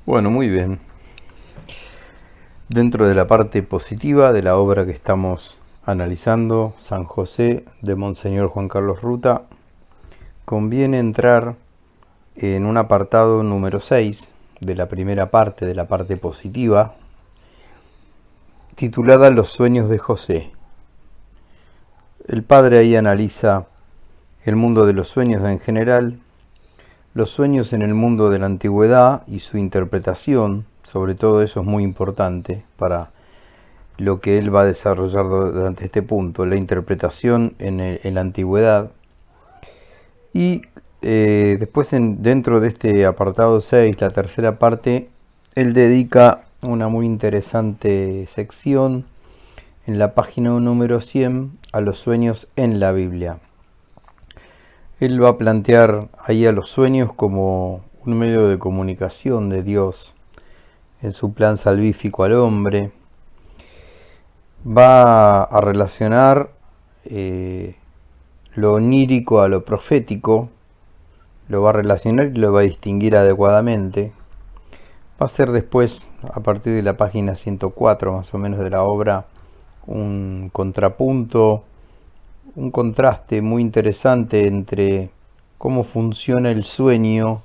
Bueno, muy bien. Dentro de la parte positiva de la obra que estamos analizando, San José de Monseñor Juan Carlos Ruta, conviene entrar en un apartado número 6 de la primera parte, de la parte positiva, titulada Los sueños de José. El padre ahí analiza el mundo de los sueños en general, los sueños en el mundo de la antigüedad y su interpretación. Sobre todo eso es muy importante para lo que él va a desarrollar durante este punto, la interpretación en la antigüedad. Y después dentro de este apartado 6, la tercera parte, él dedica una muy interesante sección en la página número 100 a los sueños en la Biblia. Él va a plantear ahí a los sueños como un medio de comunicación de Dios en su plan salvífico al hombre. Va a relacionar lo onírico a lo profético, lo va a relacionar y lo va a distinguir adecuadamente. Va a ser después, a partir de la página 104 más o menos de la obra, un contrapunto, un contraste muy interesante entre cómo funciona el sueño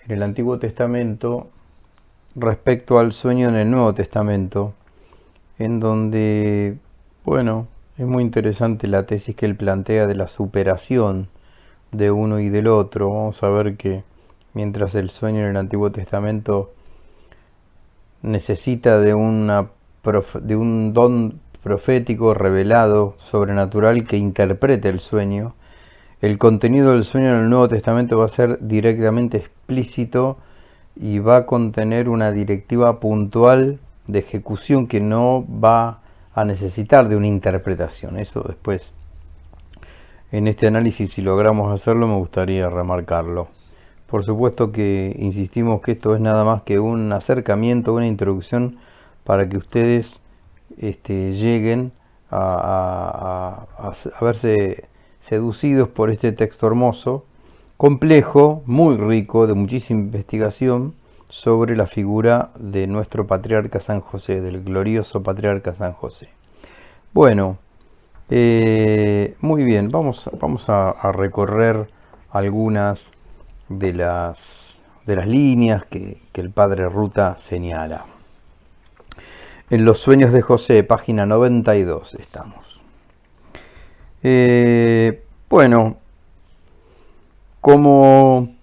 en el Antiguo Testamento respecto al sueño en el Nuevo Testamento, en donde, bueno, es muy interesante la tesis que él plantea de la superación de uno y del otro. Vamos a ver que mientras el sueño en el Antiguo Testamento necesita de un don profético revelado, sobrenatural, que interprete el sueño, el contenido del sueño en el Nuevo Testamento va a ser directamente explícito y va a contener una directiva puntual de ejecución que no va a necesitar de una interpretación. Eso después, en este análisis, si logramos hacerlo, me gustaría remarcarlo. Por supuesto que insistimos que esto es nada más que un acercamiento, una introducción para que ustedes lleguen a verse seducidos por este texto hermoso, complejo, muy rico, de muchísima investigación sobre la figura de nuestro patriarca San José, del glorioso patriarca San José. Bueno, muy bien, vamos a recorrer algunas de las líneas que el padre Ruta señala. En los sueños de José, página 92 estamos. Bueno, como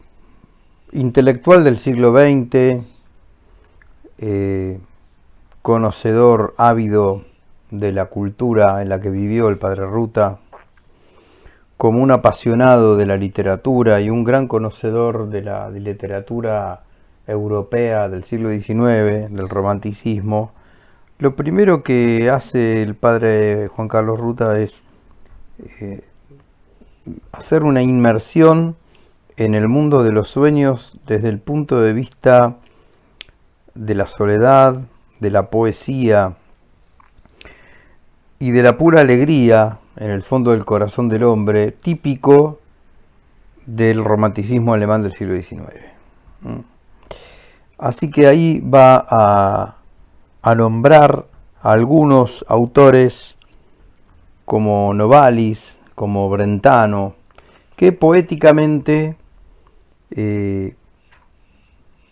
intelectual del siglo XX, conocedor ávido de la cultura en la que vivió el padre Ruta, como un apasionado de la literatura y un gran conocedor de la literatura europea del siglo XIX, del romanticismo, lo primero que hace el padre Juan Carlos Ruta es hacer una inmersión en el mundo de los sueños desde el punto de vista de la soledad, de la poesía y de la pura alegría en el fondo del corazón del hombre, típico del romanticismo alemán del siglo XIX. Así que ahí va a nombrar a algunos autores como Novalis, como Brentano, que poéticamente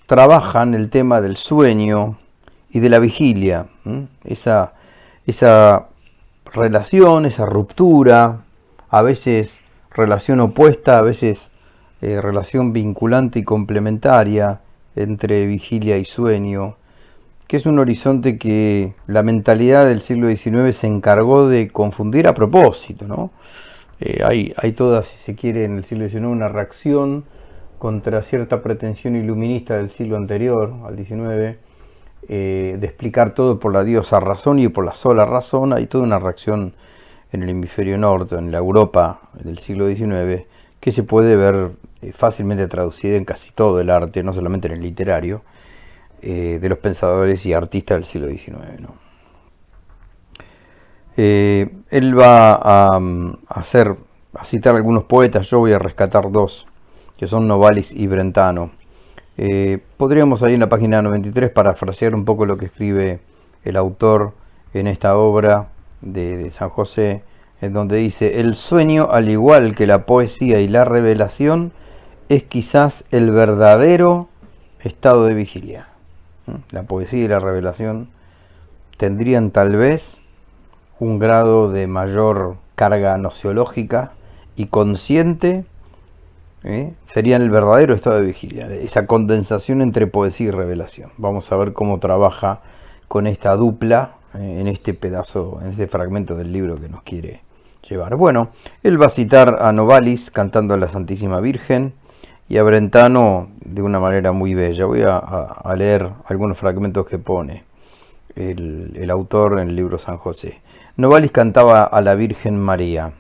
trabajan el tema del sueño y de la vigilia, esa relación, esa ruptura, a veces relación opuesta, a veces relación vinculante y complementaria entre vigilia y sueño, que es un horizonte que la mentalidad del siglo XIX se encargó de confundir a propósito, ¿no? Hay toda, si se quiere, en el siglo XIX una reacción contra cierta pretensión iluminista del siglo anterior, al XIX, de explicar todo por la diosa razón y por la sola razón. Hay toda una reacción en el hemisferio norte, en la Europa del siglo XIX, que se puede ver fácilmente traducida en casi todo el arte, no solamente en el literario, de los pensadores y artistas del siglo XIX, ¿no? Él va a citar algunos poetas. Yo voy a rescatar dos, que son Novalis y Brentano. Podríamos ahí en la página 93 parafrasear un poco lo que escribe el autor en esta obra de San José, en donde dice: el sueño, al igual que la poesía y la revelación, es quizás el verdadero estado de vigilia. La poesía y la revelación tendrían tal vez un grado de mayor carga nociológica y consciente, serían el verdadero estado de vigilia, esa condensación entre poesía y revelación. Vamos a ver cómo trabaja con esta dupla en este pedazo, en este fragmento del libro que nos quiere llevar. Bueno, él va a citar a Novalis cantando a la Santísima Virgen y a Brentano de una manera muy bella. Voy a leer algunos fragmentos que pone el autor en el libro San José. Novalis cantaba a la Virgen María: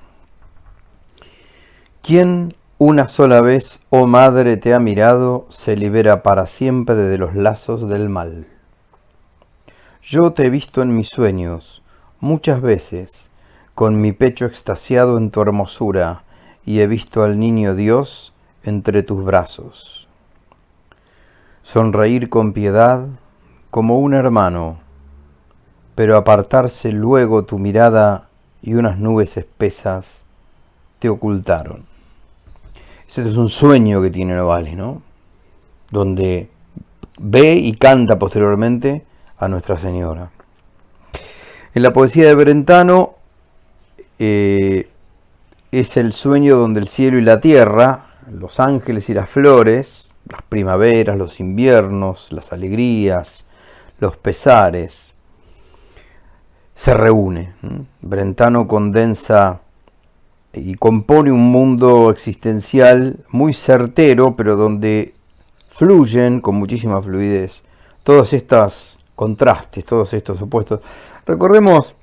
¿quién una sola vez, oh madre, te ha mirado, se libera para siempre de los lazos del mal? Yo te he visto en mis sueños muchas veces, con mi pecho extasiado en tu hermosura, y he visto al niño Dios entre tus brazos. Sonreír con piedad como un hermano, pero apartarse luego tu mirada y unas nubes espesas te ocultaron. Este es un sueño que tiene Novalis, ¿no? Donde ve y canta posteriormente a Nuestra Señora. En la poesía de Brentano es el sueño donde el cielo y la tierra, los ángeles y las flores, las primaveras, los inviernos, las alegrías, los pesares, se reúne. Brentano condensa y compone un mundo existencial muy certero, pero donde fluyen con muchísima fluidez todos estos contrastes, todos estos opuestos. Recordemos,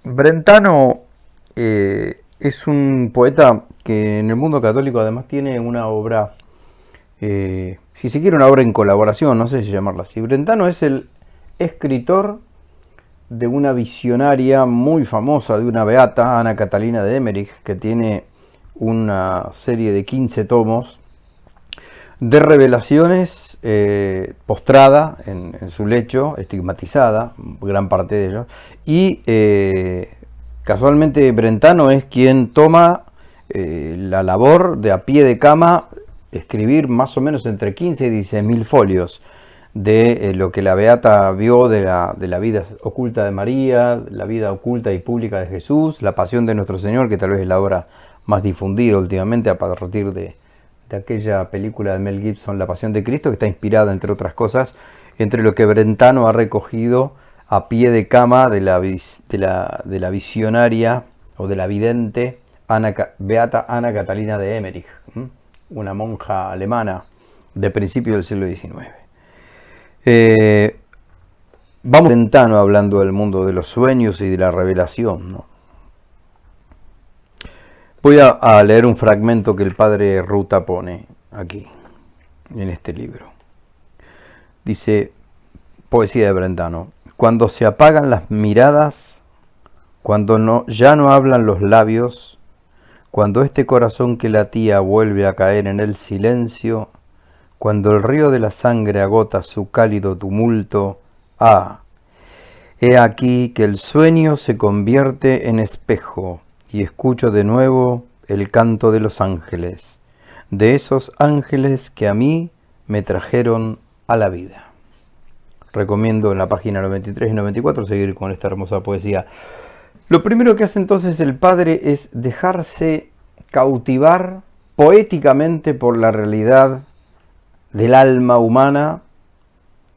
Brentano es un poeta que en el mundo católico además tiene una obra, si se quiere una obra en colaboración, no sé si llamarla así. Brentano es el escritor de una visionaria muy famosa, de una beata, Ana Catalina de Emmerich, que tiene una serie de 15 tomos de revelaciones, postrada en su lecho, estigmatizada, gran parte de ellos, y casualmente Brentano es quien toma la labor de a pie de cama escribir más o menos entre 15 y 16.000 folios de lo que la beata vio de la vida oculta de María, la vida oculta y pública de Jesús, la pasión de nuestro Señor, que tal vez es la obra más difundida últimamente a partir de aquella película de Mel Gibson, La Pasión de Cristo, que está inspirada, entre otras cosas, entre lo que Brentano ha recogido a pie de cama de la visionaria o de la vidente beata Ana Catalina de Emmerich, una monja alemana de principios del siglo XIX. Vamos a Brentano hablando del mundo de los sueños y de la revelación, ¿no? Voy a leer un fragmento que el padre Ruta pone aquí, en este libro. Dice, poesía de Brentano: cuando se apagan las miradas, cuando ya no hablan los labios, cuando este corazón que latía vuelve a caer en el silencio, cuando el río de la sangre agota su cálido tumulto, he aquí que el sueño se convierte en espejo y escucho de nuevo el canto de los ángeles, de esos ángeles que a mí me trajeron a la vida. Recomiendo en la página 93 y 94 seguir con esta hermosa poesía. Lo primero que hace entonces el padre es dejarse cautivar poéticamente por la realidad del alma humana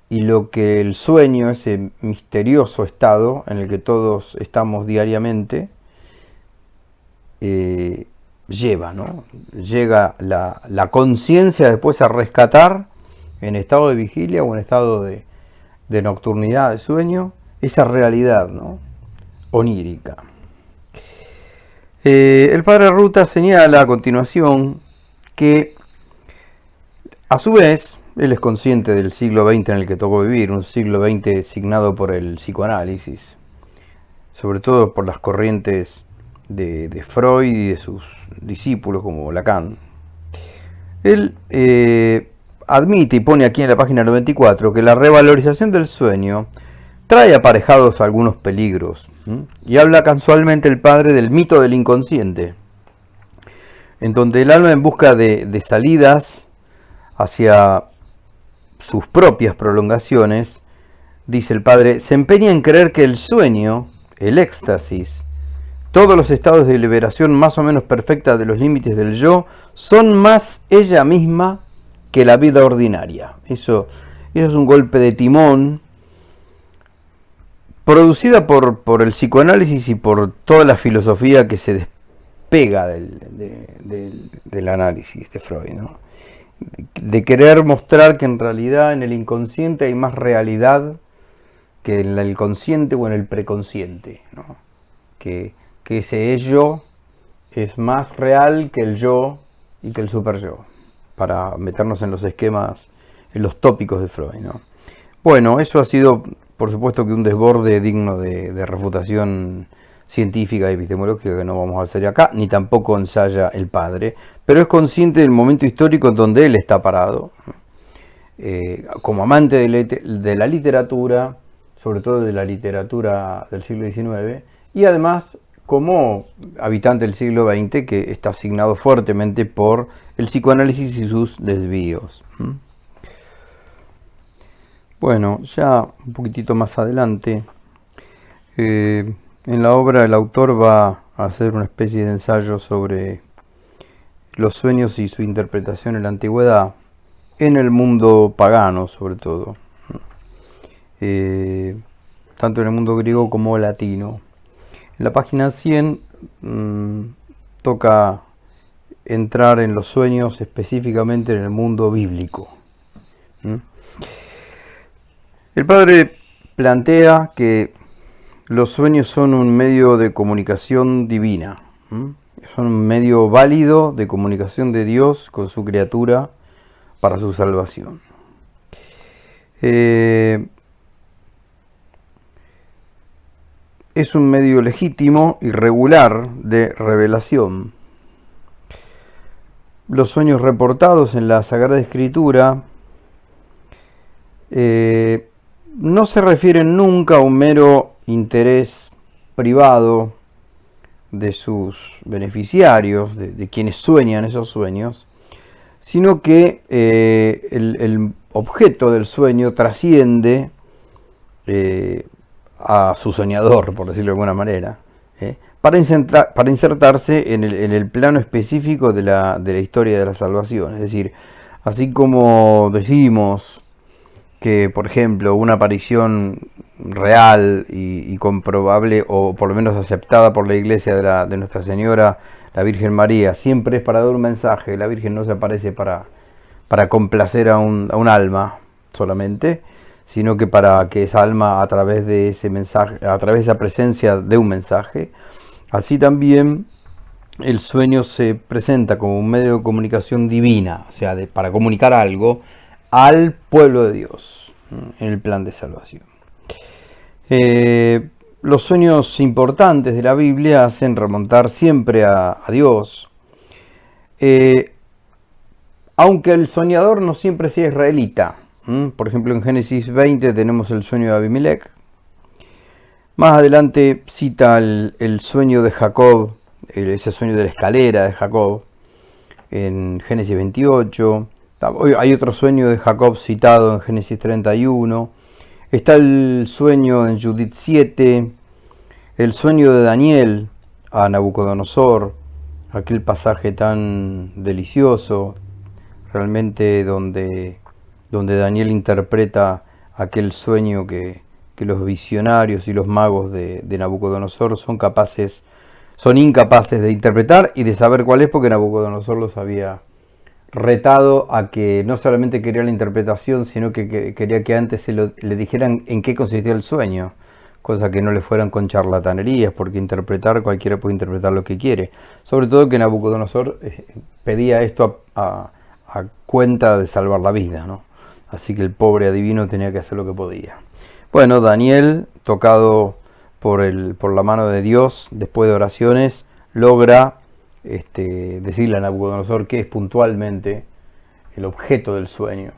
y lo que el sueño, ese misterioso estado en el que todos estamos diariamente, lleva, ¿no? Llega la conciencia después a rescatar en estado de vigilia o en estado de nocturnidad, de sueño, esa realidad, ¿no?, onírica. El padre Ruta señala a continuación que, a su vez, él es consciente del siglo XX en el que tocó vivir, un siglo XX signado por el psicoanálisis, sobre todo por las corrientes de Freud y de sus discípulos como Lacan. Él admite y pone aquí en la página 94 que la revalorización del sueño trae aparejados algunos peligros. Y habla casualmente el padre del mito del inconsciente, en donde el alma, en busca de salidas hacia sus propias prolongaciones, dice el padre, se empeña en creer que el sueño, el éxtasis, todos los estados de liberación más o menos perfecta de los límites del yo, son más ella misma que la vida ordinaria. Eso es un golpe de timón producida por el psicoanálisis y por toda la filosofía que se despega del análisis de Freud, ¿no? De querer mostrar que en realidad en el inconsciente hay más realidad que en el consciente o en el preconsciente, ¿no? Que ese yo es más real que el yo y que el superyo, para meternos en los esquemas, en los tópicos de Freud, ¿no? Bueno, eso ha sido, por supuesto, que un desborde digno de refutación científica y epistemológica que no vamos a hacer acá, ni tampoco ensaya el padre, pero es consciente del momento histórico en donde él está parado, como amante de la literatura, sobre todo de la literatura del siglo XIX, y además como habitante del siglo XX que está asignado fuertemente por el psicoanálisis y sus desvíos. Bueno, ya un poquitito más adelante, en la obra el autor va a hacer una especie de ensayo sobre los sueños y su interpretación en la antigüedad, en el mundo pagano sobre todo, tanto en el mundo griego como latino. En la página 100 toca entrar en los sueños específicamente en el mundo bíblico. El padre plantea que los sueños son un medio de comunicación divina, son un medio válido de comunicación de Dios con su criatura para su salvación. Es un medio legítimo y regular de revelación. Los sueños reportados en la Sagrada Escritura no se refieren nunca a un mero interés privado de sus beneficiarios, de quienes sueñan esos sueños, sino que el objeto del sueño trasciende a su soñador, por decirlo de alguna manera, para insertarse en el plano específico de la historia de la salvación. Es decir, así como decimos que, por ejemplo, una aparición real y comprobable, o por lo menos aceptada por la Iglesia de Nuestra Señora, la Virgen María, siempre es para dar un mensaje. La Virgen no se aparece para complacer a un alma solamente, sino que para que esa alma, a través de ese mensaje, a través de esa presencia de un mensaje, así también el sueño se presenta como un medio de comunicación divina, o sea, para comunicar algo al pueblo de Dios en el plan de salvación. Los sueños importantes de la Biblia hacen remontar siempre a Dios, aunque el soñador no siempre sea israelita. Por ejemplo, en Génesis 20 tenemos el sueño de Abimelech. Más adelante cita el sueño de Jacob, ese sueño de la escalera de Jacob, en Génesis 28. Hay otro sueño de Jacob citado en Génesis 31. Está el sueño en Judith 7, el sueño de Daniel a Nabucodonosor, aquel pasaje tan delicioso, realmente donde Daniel interpreta aquel sueño que los visionarios y los magos de Nabucodonosor son incapaces de interpretar y de saber cuál es, porque Nabucodonosor los había retado a que no solamente quería la interpretación, sino que quería que antes le dijeran en qué consistía el sueño, cosa que no le fueran con charlatanerías, porque cualquiera puede interpretar lo que quiere. Sobre todo que Nabucodonosor pedía esto a cuenta de salvar la vida, ¿no? Así que el pobre adivino tenía que hacer lo que podía. Bueno, Daniel, tocado por la mano de Dios, después de oraciones, logra decirle a Nabucodonosor qué es puntualmente el objeto del sueño,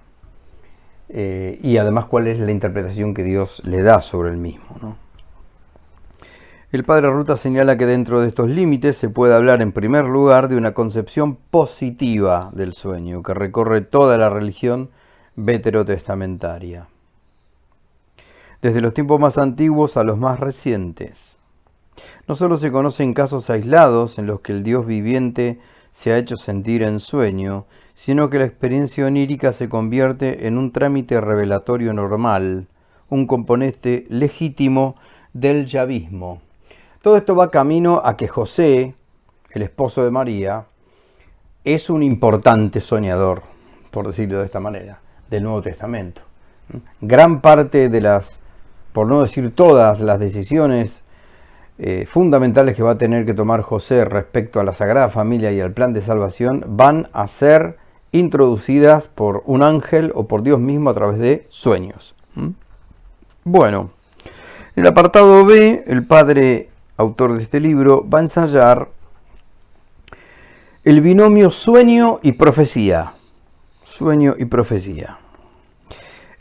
y además cuál es la interpretación que Dios le da sobre el mismo, ¿no? El padre Ruta señala que dentro de estos límites se puede hablar en primer lugar de una concepción positiva del sueño que recorre toda la religión veterotestamentaria, desde los tiempos más antiguos a los más recientes. No solo se conocen casos aislados en los que el Dios viviente se ha hecho sentir en sueño, sino que la experiencia onírica se convierte en un trámite revelatorio normal, un componente legítimo del yavismo. Todo esto va camino a que José, el esposo de María, es un importante soñador, por decirlo de esta manera, del Nuevo Testamento. Gran parte de las, por no decir todas, las decisiones fundamentales que va a tener que tomar José respecto a la Sagrada Familia y al plan de salvación van a ser introducidas por un ángel o por Dios mismo a través de sueños. Bueno, en el apartado B, el padre autor de este libro va a ensayar el binomio sueño y profecía. Sueño y profecía.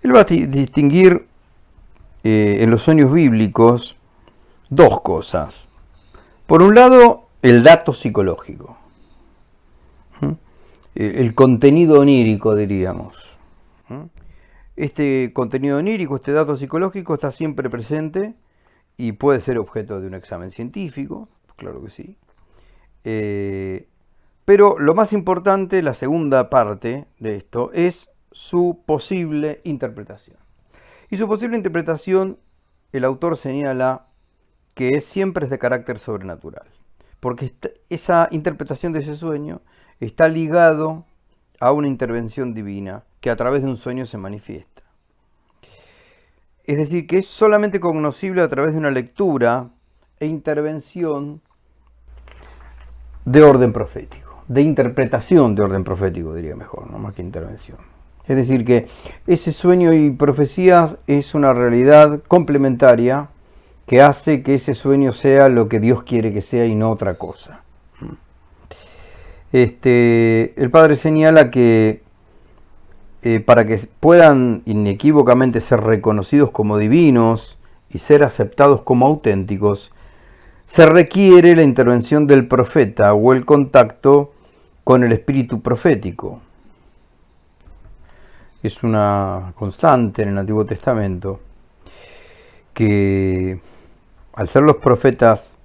Él va a distinguir en los sueños bíblicos dos cosas. Por un lado, el dato psicológico, el contenido onírico, diríamos. Este contenido onírico, este dato psicológico está siempre presente y puede ser objeto de un examen científico, claro que sí. Pero lo más importante, la segunda parte de esto, es su posible interpretación. Y su posible interpretación, el autor señala que siempre es de carácter sobrenatural, porque esa interpretación de ese sueño está ligado a una intervención divina que a través de un sueño se manifiesta. Es decir, que es solamente cognoscible a través de una lectura e intervención de orden profético, de interpretación de orden profético, diría mejor, no más que intervención. Es decir, que ese sueño y profecías es una realidad complementaria que hace que ese sueño sea lo que Dios quiere que sea y no otra cosa. El padre señala que para que puedan inequívocamente ser reconocidos como divinos y ser aceptados como auténticos, se requiere la intervención del profeta o el contacto con el espíritu profético. Es una constante en el Antiguo Testamento que al ser los profetas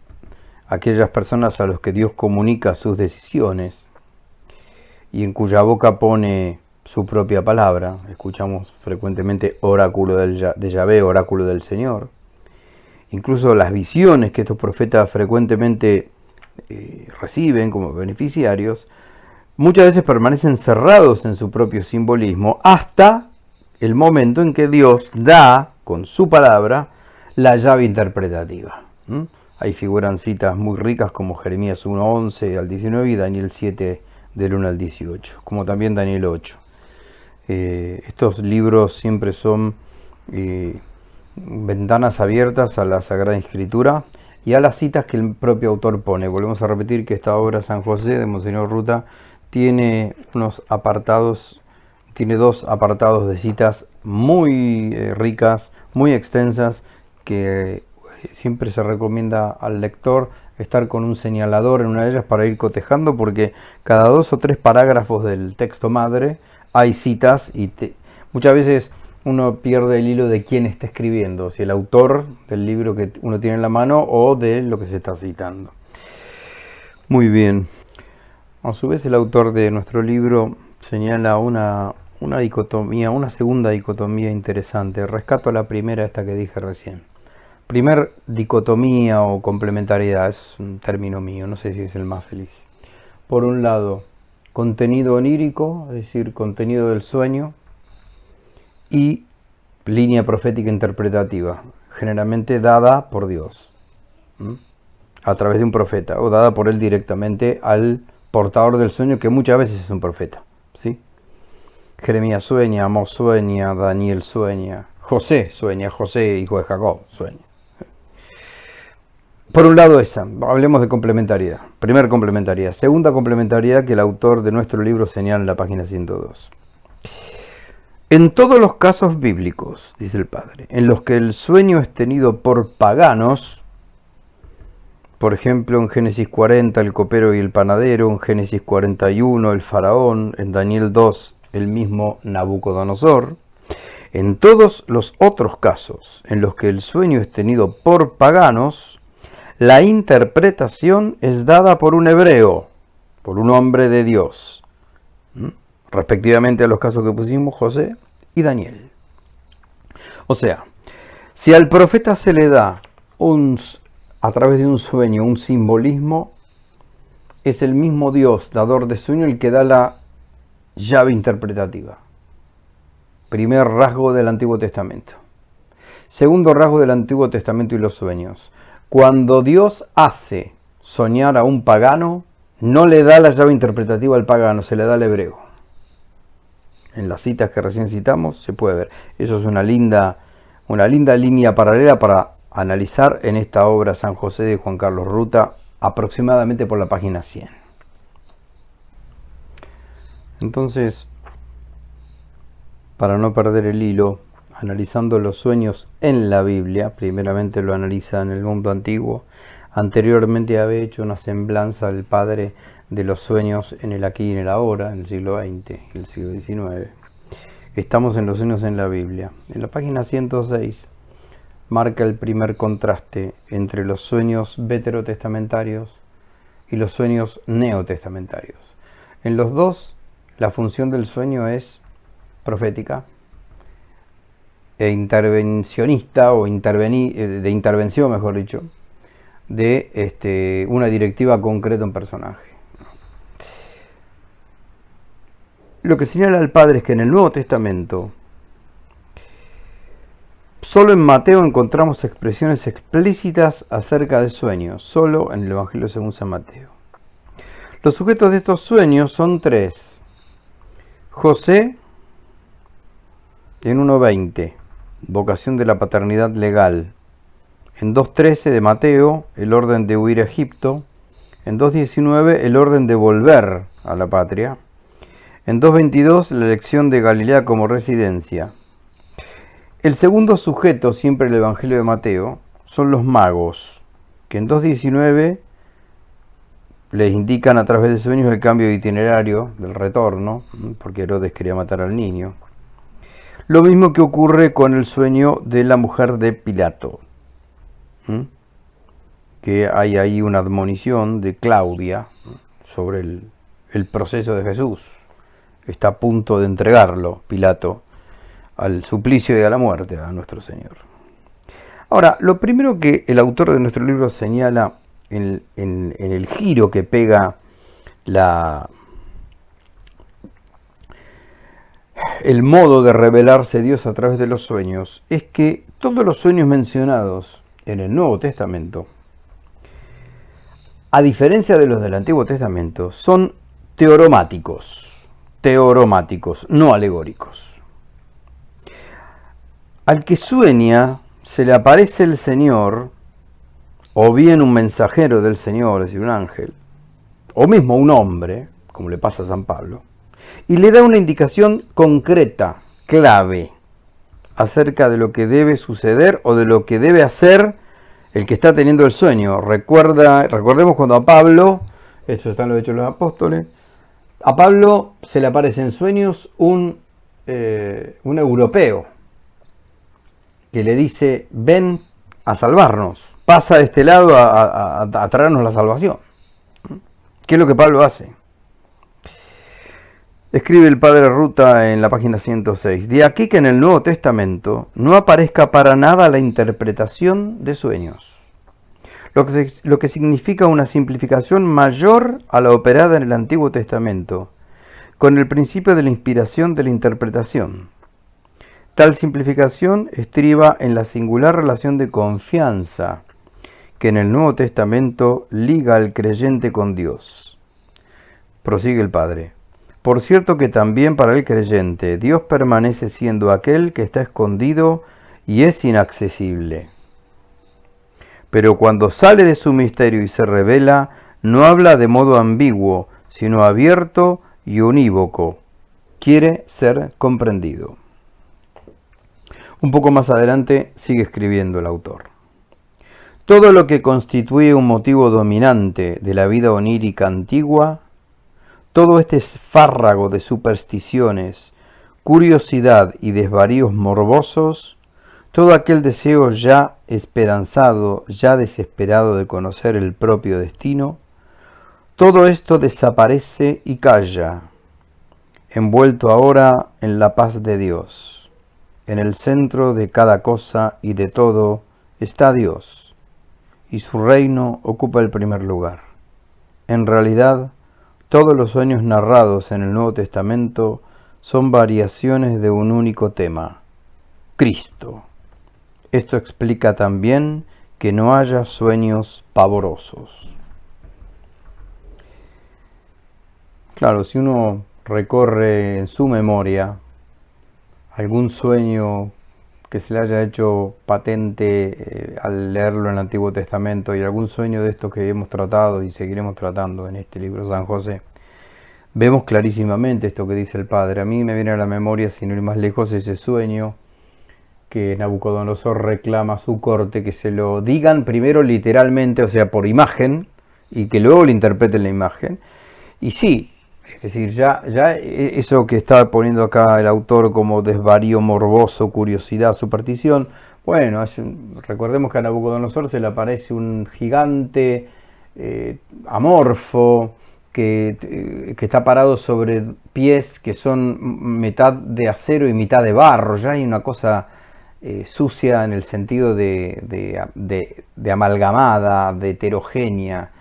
aquellas personas a los que Dios comunica sus decisiones y en cuya boca pone su propia palabra, escuchamos frecuentemente oráculo de Yahvé, oráculo del Señor, incluso las visiones que estos profetas frecuentemente reciben como beneficiarios, muchas veces permanecen cerrados en su propio simbolismo hasta el momento en que Dios da con su palabra la llave interpretativa. Ahí figuran citas muy ricas como Jeremías 1:11 al 19 y Daniel 7 del 1 al 18, como también Daniel 8. Estos libros siempre son ventanas abiertas a la Sagrada Escritura y a las citas que el propio autor pone. Volvemos a repetir que esta obra San José de Monseñor Ruta tiene dos apartados de citas muy ricas, muy extensas, que siempre se recomienda al lector estar con un señalador en una de ellas para ir cotejando, porque cada 2 o 3 parágrafos del texto madre hay citas y muchas veces uno pierde el hilo de quién está escribiendo, si el autor del libro que uno tiene en la mano o de lo que se está citando. Muy bien. A su vez, el autor de nuestro libro señala una dicotomía, una segunda dicotomía interesante. Rescato la primera, esta que dije recién. Primer dicotomía o complementariedad, es un término mío, no sé si es el más feliz. Por un lado, contenido onírico, es decir, contenido del sueño, y línea profética interpretativa, generalmente dada por Dios, a través de un profeta, o dada por él directamente al portador del sueño, que muchas veces es un profeta, ¿sí? Jeremías sueña, Amós sueña, Daniel sueña, José sueña, José, hijo de Jacob, sueña. Por un lado esa, hablemos de complementariedad. Primera complementariedad. Segunda complementariedad que el autor de nuestro libro señala en la página 102. En todos los casos bíblicos, dice el Padre, en los que el sueño es tenido por paganos, por ejemplo en Génesis 40 el copero y el panadero, en Génesis 41 el faraón, en Daniel 2 el mismo Nabucodonosor, en todos los otros casos en los que el sueño es tenido por paganos, la interpretación es dada por un hebreo, por un hombre de Dios, respectivamente a los casos que pusimos, José y Daniel. O sea, si al profeta se le da a través de un sueño un simbolismo, es el mismo Dios, dador de sueño, el que da la llave interpretativa. Primer rasgo del Antiguo Testamento. Segundo rasgo del Antiguo Testamento y los sueños. Cuando Dios hace soñar a un pagano, no le da la llave interpretativa al pagano, se le da al hebreo. En las citas que recién citamos se puede ver. Eso es una linda línea paralela para analizar en esta obra San José de Juan Carlos Ruta, aproximadamente por la página 100. Entonces, para no perder el hilo, analizando los sueños en la Biblia, primeramente lo analiza en el mundo antiguo, anteriormente había hecho una semblanza al Padre de los sueños en el aquí y en el ahora, en el siglo XX y el siglo XIX. Estamos en los sueños en la Biblia. En la página 106 marca el primer contraste entre los sueños veterotestamentarios y los sueños neotestamentarios. En los dos, la función del sueño es profética e intervencionista, o de intervención, mejor dicho, de una directiva concreta a un personaje. Lo que señala el Padre es que en el Nuevo Testamento, solo en Mateo encontramos expresiones explícitas acerca de sueños, solo en el Evangelio según San Mateo. Los sujetos de estos sueños son tres. José, en 1.20, vocación de la paternidad legal. En 2.13 de Mateo, el orden de huir a Egipto. En 2.19, el orden de volver a la patria. En 2.22, la elección de Galilea como residencia. El segundo sujeto, siempre el Evangelio de Mateo, son los magos, que en 2.19 les indican a través de sueños el cambio de itinerario del retorno, porque Herodes quería matar al niño. Lo mismo que ocurre con el sueño de la mujer de Pilato, que hay ahí una admonición de Claudia sobre el proceso de Jesús. Está a punto de entregarlo, Pilato, al suplicio y a la muerte a nuestro Señor. Ahora, lo primero que el autor de nuestro libro señala en el giro que pega el modo de revelarse Dios a través de los sueños, es que todos los sueños mencionados en el Nuevo Testamento, a diferencia de los del Antiguo Testamento, son teoromáticos, no alegóricos. Al que sueña se le aparece el Señor, o bien un mensajero del Señor, es decir, un ángel, o mismo un hombre, como le pasa a San Pablo, y le da una indicación concreta, clave, acerca de lo que debe suceder o de lo que debe hacer el que está teniendo el sueño. Recordemos cuando a Pablo, esto está en los Hechos de los Apóstoles, a Pablo se le aparece en sueños un europeo que le dice: ven a salvarnos, pasa de este lado a traernos la salvación. ¿Qué es lo que Pablo hace? Escribe el Padre Ruta en la página 106. De aquí que en el Nuevo Testamento no aparezca para nada la interpretación de sueños, lo que significa una simplificación mayor a la operada en el Antiguo Testamento, con el principio de la inspiración de la interpretación. Tal simplificación estriba en la singular relación de confianza que en el Nuevo Testamento liga al creyente con Dios. Prosigue el Padre. Por cierto que también para el creyente Dios permanece siendo aquel que está escondido y es inaccesible. Pero cuando sale de su misterio y se revela, no habla de modo ambiguo, sino abierto y unívoco. Quiere ser comprendido. Un poco más adelante sigue escribiendo el autor. Todo lo que constituye un motivo dominante de la vida onírica antigua, todo este esfárrago de supersticiones, curiosidad y desvaríos morbosos, todo aquel deseo ya esperanzado, ya desesperado de conocer el propio destino, todo esto desaparece y calla, envuelto ahora en la paz de Dios. En el centro de cada cosa y de todo está Dios, y su reino ocupa el primer lugar. En realidad, todos los sueños narrados en el Nuevo Testamento son variaciones de un único tema: Cristo. Esto explica también que no haya sueños pavorosos. Claro, si uno recorre en su memoria algún sueño que se le haya hecho patente al leerlo en el Antiguo Testamento, y algún sueño de estos que hemos tratado y seguiremos tratando en este libro San José, vemos clarísimamente esto que dice el Padre. A mí me viene a la memoria, sin ir más lejos, ese sueño que Nabucodonosor reclama a su corte, que se lo digan primero literalmente, o sea, por imagen, y que luego le interpreten la imagen. Y sí, es decir, ya eso que está poniendo acá el autor como desvarío morboso, curiosidad, superstición, bueno, recordemos que a Nabucodonosor se le aparece un gigante amorfo que está parado sobre pies que son mitad de acero y mitad de barro. Ya hay una cosa sucia en el sentido de amalgamada, de heterogénea.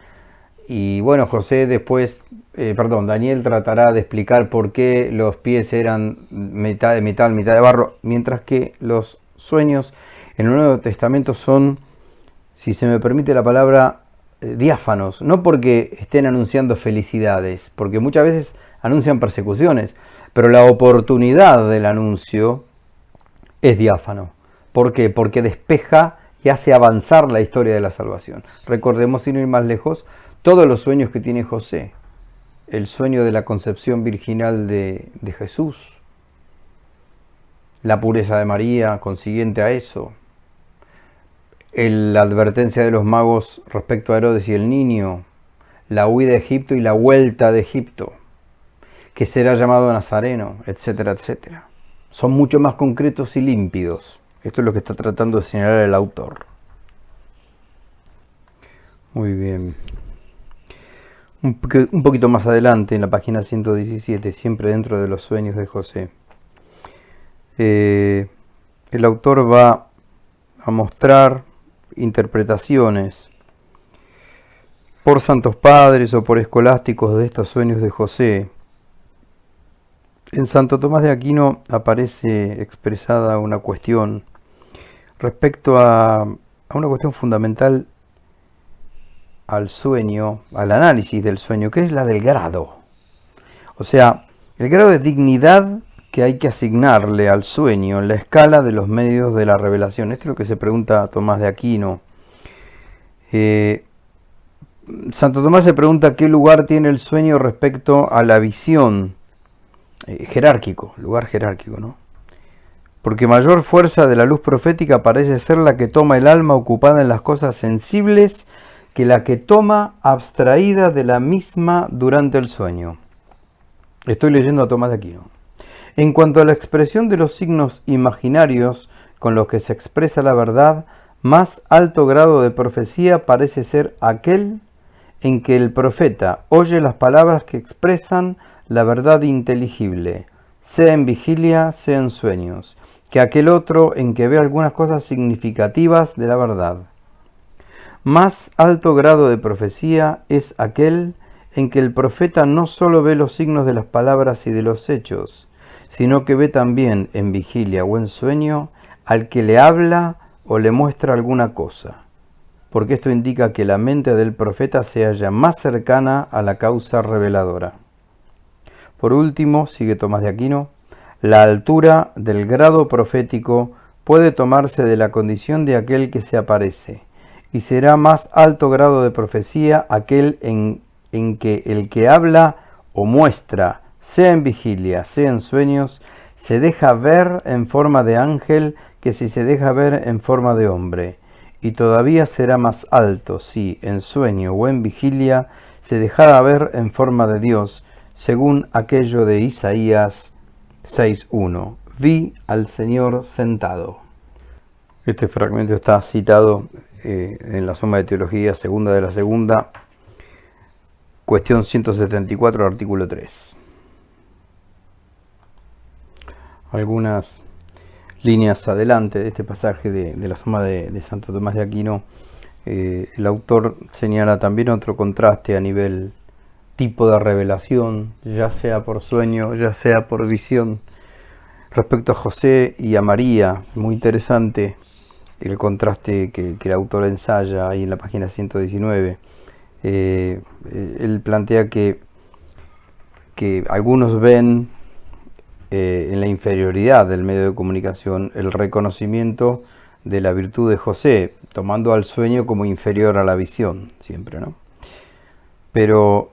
Y bueno, José después, Daniel tratará de explicar por qué los pies eran mitad de metal, mitad de barro, mientras que los sueños en el Nuevo Testamento son, si se me permite la palabra, diáfanos, no porque estén anunciando felicidades, porque muchas veces anuncian persecuciones, pero la oportunidad del anuncio es diáfano. ¿Por qué? Porque despeja y hace avanzar la historia de la salvación. Recordemos, sin ir más lejos, todos los sueños que tiene José. El sueño de la concepción virginal de Jesús, la pureza de María consiguiente a eso, la advertencia de los magos respecto a Herodes y el niño, la huida de Egipto y la vuelta de Egipto, que será llamado Nazareno, etcétera, etcétera. Son mucho más concretos y límpidos. Esto es lo que está tratando de señalar el autor. Muy bien. Un poquito más adelante, en la página 117, siempre dentro de los sueños de José, el autor va a mostrar interpretaciones por santos padres o por escolásticos de estos sueños de José. En Santo Tomás de Aquino aparece expresada una cuestión respecto a una cuestión fundamental al sueño, al análisis del sueño, que es la del grado. O sea, el grado de dignidad que hay que asignarle al sueño en la escala de los medios de la revelación. Esto es lo que se pregunta a Tomás de Aquino. Santo Tomás se pregunta qué lugar tiene el sueño respecto a la visión, jerárquico, lugar jerárquico, ¿no? Porque mayor fuerza de la luz profética parece ser la que toma el alma ocupada en las cosas sensibles que la que toma abstraída de la misma durante el sueño. Estoy leyendo a Tomás de Aquino. En cuanto a la expresión de los signos imaginarios con los que se expresa la verdad, más alto grado de profecía parece ser aquel en que el profeta oye las palabras que expresan la verdad inteligible, sea en vigilia, sea en sueños, que aquel otro en que ve algunas cosas significativas de la verdad. Más alto grado de profecía es aquel en que el profeta no solo ve los signos de las palabras y de los hechos, sino que ve también en vigilia o en sueño al que le habla o le muestra alguna cosa, porque esto indica que la mente del profeta se halla más cercana a la causa reveladora. Por último, sigue Tomás de Aquino, la altura del grado profético puede tomarse de la condición de aquel que se aparece, y será más alto grado de profecía aquel en que el que habla o muestra, sea en vigilia, sea en sueños, se deja ver en forma de ángel que si se deja ver en forma de hombre, y todavía será más alto si, en sueño o en vigilia, se dejara ver en forma de Dios, según aquello de Isaías 6:1. Vi al Señor sentado. Este fragmento está citado en la Suma de Teología, segunda de la segunda, cuestión 174, artículo 3. Algunas líneas adelante de este pasaje de la Suma de Santo Tomás de Aquino, el autor señala también otro contraste a nivel tipo de revelación, ya sea por sueño, ya sea por visión, respecto a José y a María. Muy interesante el contraste que el autor ensaya ahí en la página 119. Él plantea que algunos ven en la inferioridad del medio de comunicación el reconocimiento de la virtud de José, tomando al sueño como inferior a la visión, siempre, ¿no? Pero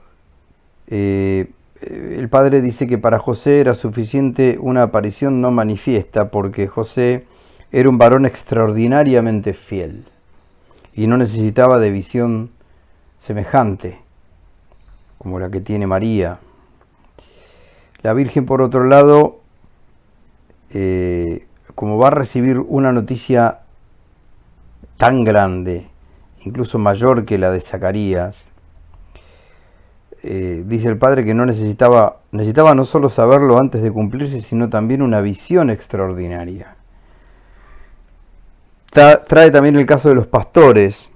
el padre dice que para José era suficiente una aparición no manifiesta, porque José era un varón extraordinariamente fiel y no necesitaba de visión semejante como la que tiene María. La Virgen, por otro lado, como va a recibir una noticia tan grande, incluso mayor que la de Zacarías, dice el padre que necesitaba no solo saberlo antes de cumplirse, sino también una visión extraordinaria. Trae también el caso de los pastores,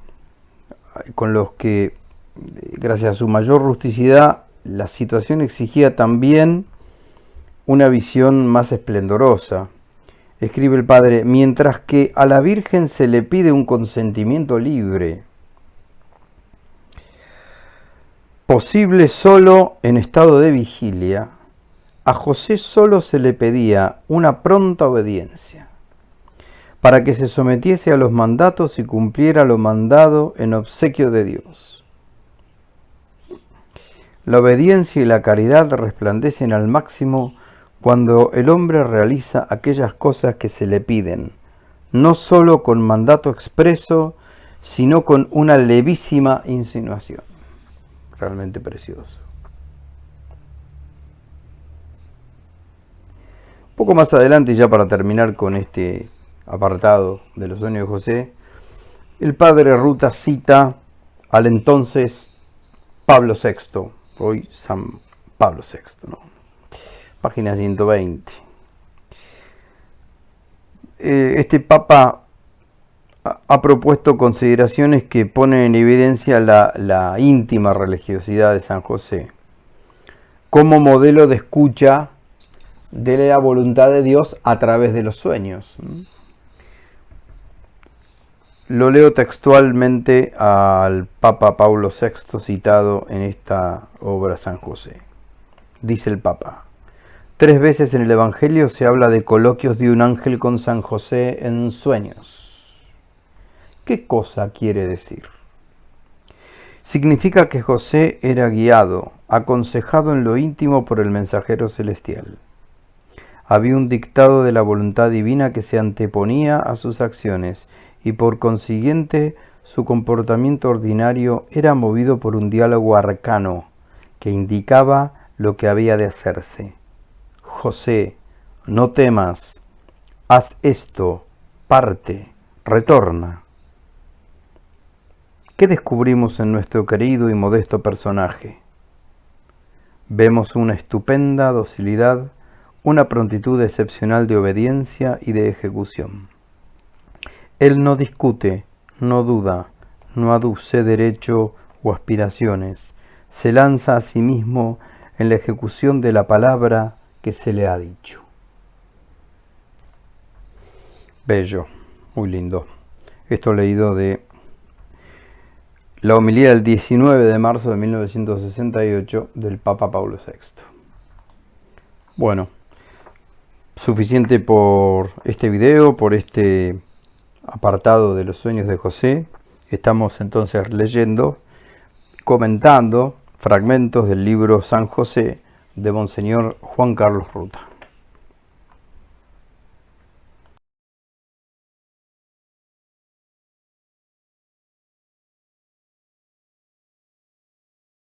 con los que, gracias a su mayor rusticidad, la situación exigía también una visión más esplendorosa. Escribe el padre: mientras que a la Virgen se le pide un consentimiento libre, posible solo en estado de vigilia, a José solo se le pedía una pronta obediencia, para que se sometiese a los mandatos y cumpliera lo mandado en obsequio de Dios. La obediencia y la caridad resplandecen al máximo cuando el hombre realiza aquellas cosas que se le piden, no solo con mandato expreso, sino con una levísima insinuación. Realmente precioso. Un poco más adelante, ya para terminar con este apartado de los sueños de José, el padre Ruta cita al entonces Pablo VI, hoy San Pablo VI, ¿no? Página 120. Este papa ha propuesto consideraciones que ponen en evidencia la íntima religiosidad de San José como modelo de escucha de la voluntad de Dios a través de los sueños. Lo leo textualmente al Papa Pablo VI citado en esta obra San José. Dice el Papa: 3 veces en el Evangelio se habla de coloquios de un ángel con San José en sueños. ¿Qué cosa quiere decir? Significa que José era guiado, aconsejado en lo íntimo por el mensajero celestial. Había un dictado de la voluntad divina que se anteponía a sus acciones y por consiguiente su comportamiento ordinario era movido por un diálogo arcano que indicaba lo que había de hacerse. José, no temas, haz esto, parte, retorna. ¿Qué descubrimos en nuestro querido y modesto personaje? Vemos una estupenda docilidad, una prontitud excepcional de obediencia y de ejecución. Él no discute, no duda, no aduce derecho o aspiraciones, se lanza a sí mismo en la ejecución de la palabra que se le ha dicho. Bello, muy lindo. Esto leído de la homilía del 19 de marzo de 1968 del Papa Pablo VI. Bueno, suficiente por este video, por este apartado de los sueños de José. Estamos entonces leyendo, comentando fragmentos del libro San José de Monseñor Juan Carlos Ruta.